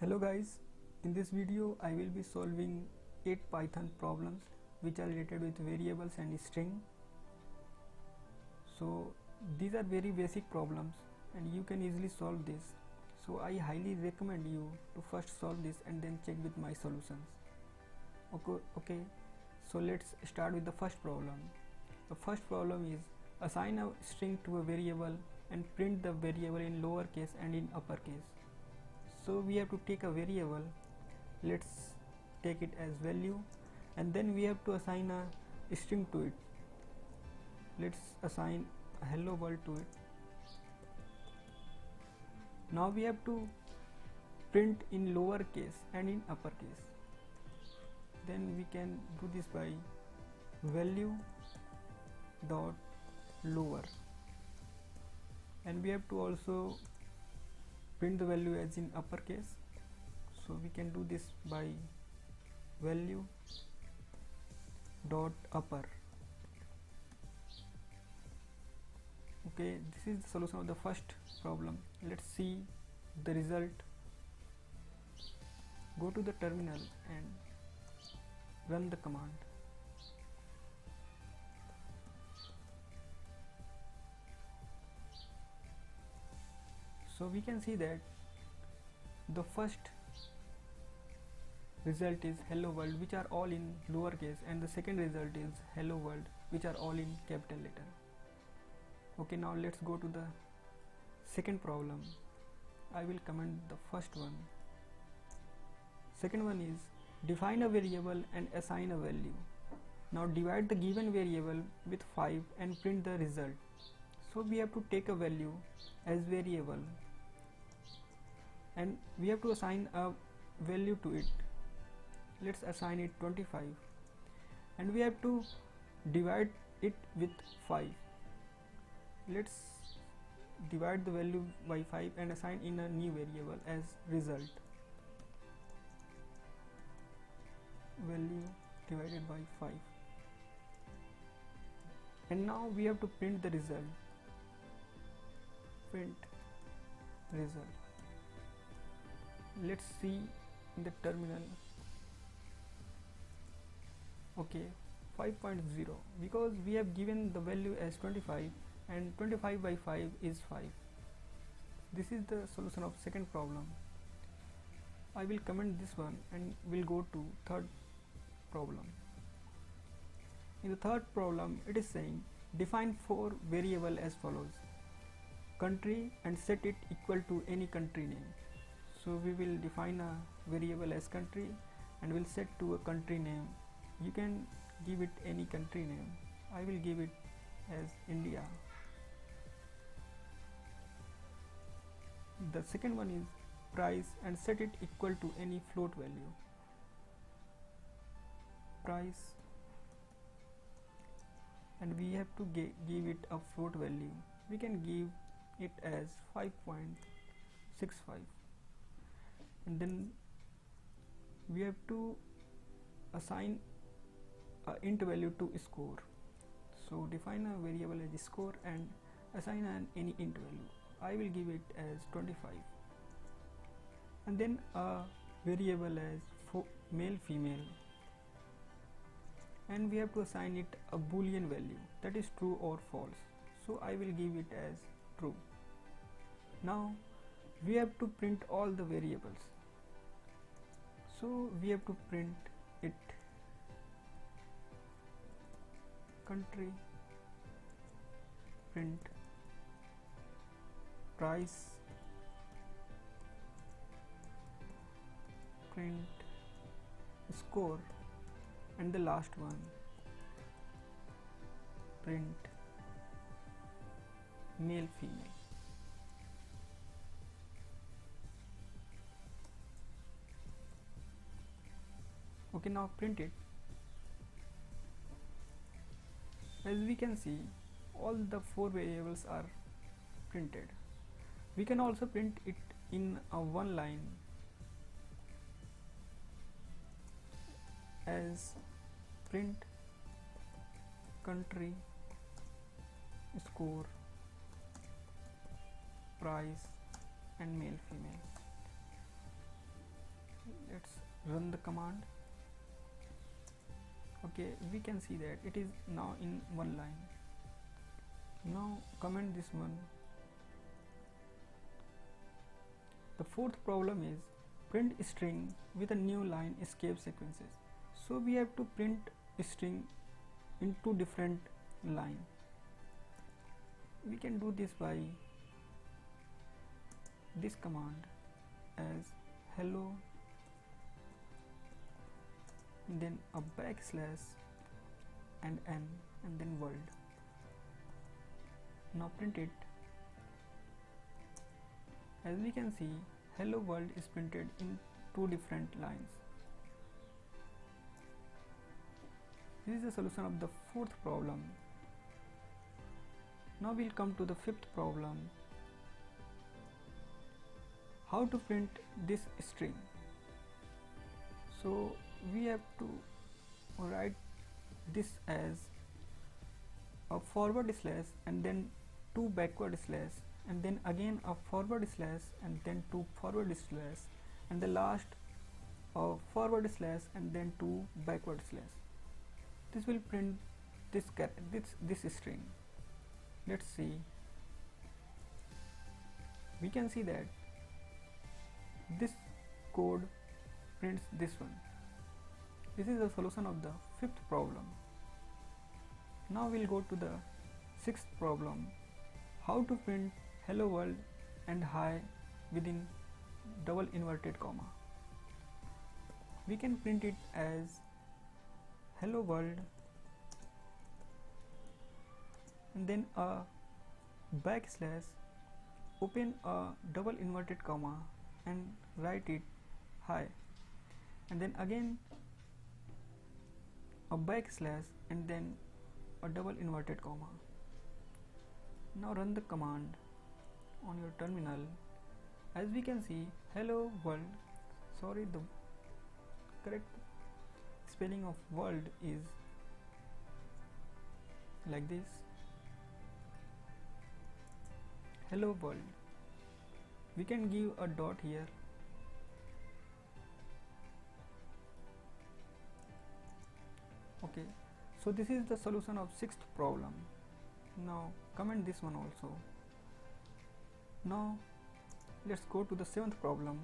Hello guys, in this video I will be solving 8 Python problems which are related with variables and string. So these are very basic problems and you can easily solve this. So I highly recommend you to first solve this and then check with my solutions. Okay. So let's start with the first problem. The first problem is assign a string to a variable and print the variable in lowercase and in uppercase. So we have to take a variable, let's take it as value, and then we have to assign a string to it. Let's assign a hello world to it. Now we have to print in lowercase and in uppercase. Then we can do this by value dot lower, and we have to also print the value as in uppercase, so we can do this by value dot upper. Okay, this is the solution of the first problem. Let's see the result. Go to the terminal and run the command. So we can see that the first result is hello world, which are all in lowercase, and the second result is hello world, which are all in capital letter. Okay, now let's go to the second problem. I will comment the first one. Second one is define a variable and assign a value. Now divide the given variable with 5 and print the result. So we have to take a value as variable and we have to assign a value to it. Let's assign it 25 and we have to divide it with 5. Let's divide the value by 5 and assign in a new variable as result. Value divided by 5. And now we have to print the result. Print result. Let's see in the terminal. Okay, 5.0, because we have given the value as 25 and 25 by 5 is 5. This is the solution of second problem. I will comment this one and we'll go to third problem. In the third problem, it is saying define 4 variable as follows: country and set it equal to any country name. So we will define a variable as country and will set to a country name. You can give it any country name. I will give it as India. The second one is price and set it equal to any float value. Price, and we have to give it a float value. We can give it as 5.65, and then we have to assign a int value to score. So define a variable as score and assign any int value. I will give it as 25, and then a variable as male female, and we have to assign it a boolean value, that is true or false. So I will give it as true. Now we have to print all the variables. So we have to print it country, print price, print score, and the last one print male female. Okay, now print it. As we can see, all the 4 variables are printed. We can also print it in a one line as print country, score, price, and male female. run the command. Okay, we can see that it is now in one line. Now comment this one. The fourth problem is print string with a new line escape sequences. So we have to print string in two different line. We can do this by this command as hello, then a backslash and n, and then world. Now print it. As we can see, hello world is printed in two different lines. This is the solution of the fourth problem. Now we'll come to the fifth problem. How to print this string? So we have to write this as a forward slash and then two backward slash and then again a forward slash and then two forward slash and the last a forward slash and then two backward slash. This will print this string. Let's see. We can see that this code prints this one. This is the solution of the fifth problem. Now we'll go to the sixth problem. How to print hello world and hi within double inverted comma. We can print it as hello world and then a backslash, open a double inverted comma and write it hi, and then again a backslash and then a double inverted comma. Now run the command on your terminal. As we can see, hello world, sorry, the correct spelling of world is like this, hello world. We can give a dot here. Okay, so this is the solution of sixth problem. Now comment this one also. Now let's go to the seventh problem.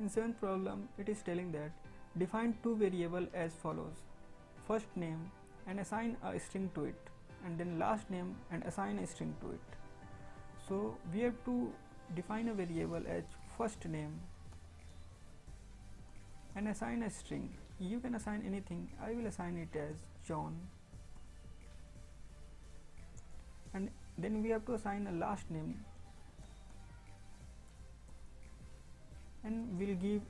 In seventh problem, it is telling that define two variables as follows: first name and assign a string to it, and then last name and assign a string to it. So we have to define a variable as first name and assign a string. You can assign anything. I will assign it as John, and then we have to assign a last name and we'll give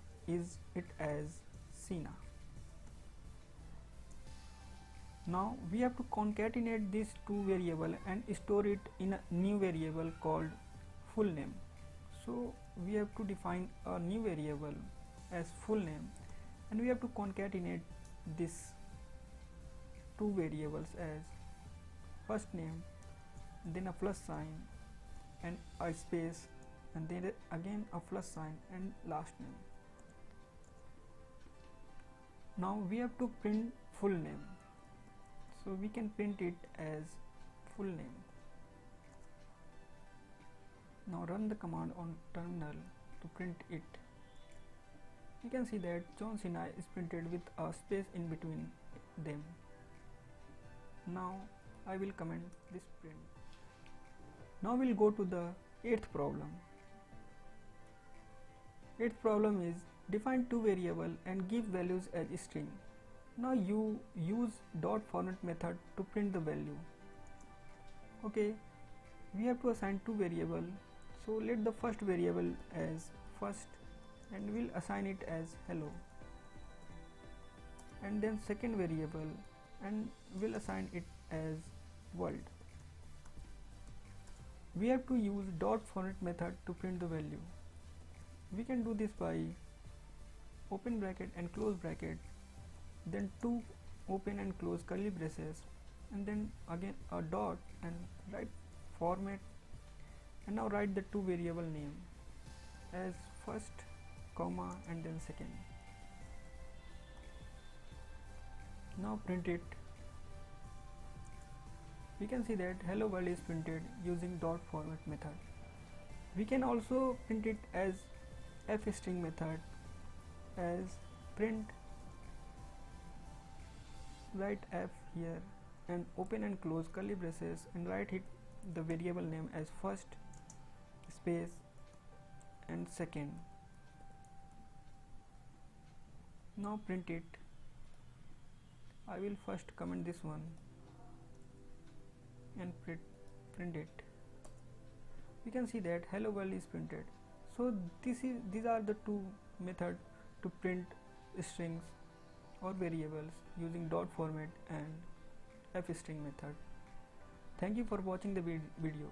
it as Sina. Now we have to concatenate these two variables and store it in a new variable called full name. So we have to define a new variable as full name and we have to concatenate these two variables as first name, then a plus sign and a space, and then again a plus sign and last name. Now we have to print full name, so we can print it as full name. Now run the command on terminal to print it. You can see that John Cena is printed with a space in between them. Now I will comment this print. Now we'll go to the eighth problem. Eighth problem is define two variables and give values as string. Now you use dot format method to print the value. Okay, we have to assign two variables. So let the first variable as first and we'll assign it as hello, and then second variable and we'll assign it as world. We have to use dot format method to print the value. We can do this by open bracket and close bracket, then two open and close curly braces, and then again a dot and write format, and now write the two variable name as first comma and then second. Now print it. We can see that hello world is printed using dot format method. We can also print it as fstring method, as print, write f here and open and close curly braces and write it the variable name as first space and second. Now print it. I will first comment this one and print it. We can see that hello world is printed. So these are the two methods to print strings or variables using dot format and fstring method. Thank you for watching the video.